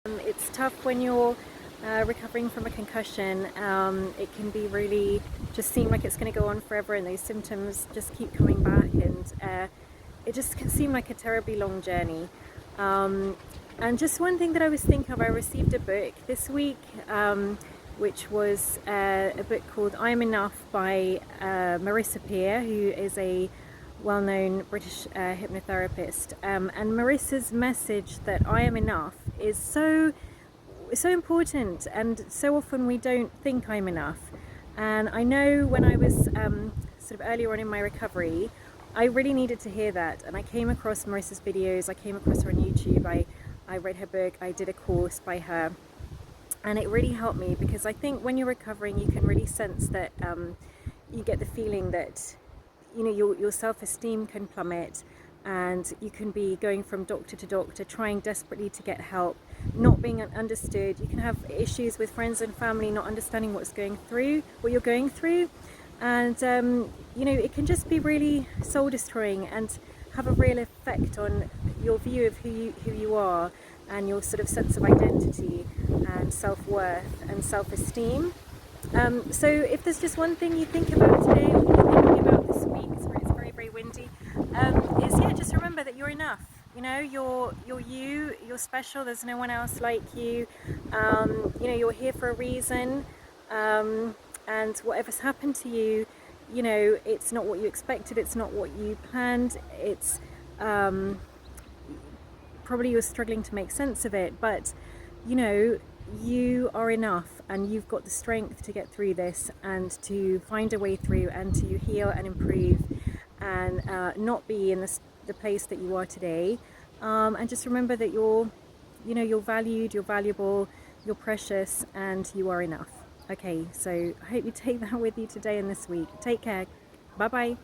It's tough when you're recovering from a concussion. It can be really just seem like it's going to go on forever, and those symptoms just keep coming back, and it just can seem like a terribly long journey. And just one thing that I was thinking of, I received a book this week, which was a book called I Am Enough by Marisa Peer, who is a well-known British hypnotherapist, and Marissa's message that I am enough is so important, and so often we don't think I'm enough. And I know when I was sort of earlier on in my recovery, I really needed to hear that, and I came across Marissa's videos, I came across her on YouTube, I read her book, I did a course by her, and it really helped me, because I think when you're recovering you can really sense that you get the feeling that your self-esteem can plummet, and you can be going from doctor to doctor, trying desperately to get help, not being understood. You can have issues with friends and family not understanding what you're going through, and it can just be really soul destroying and have a real effect on your view of who you are, and your sort of sense of identity and self-worth and self-esteem. So if there's just one thing you think about today, or you're thinking about this week, it's very, very windy, is just remember that you're enough. You're special, there's no one else like you. You're here for a reason, and whatever's happened to you, it's not what you expected, it's not what you planned, it's probably you're struggling to make sense of it, but you are enough, and you've got the strength to get through this, and to find a way through, and to heal and improve, and not be in the place that you are today. And just remember that you're valued, you're valuable, you're precious, and you are enough. Okay, so I hope you take that with you today and this week. Take care. Bye bye.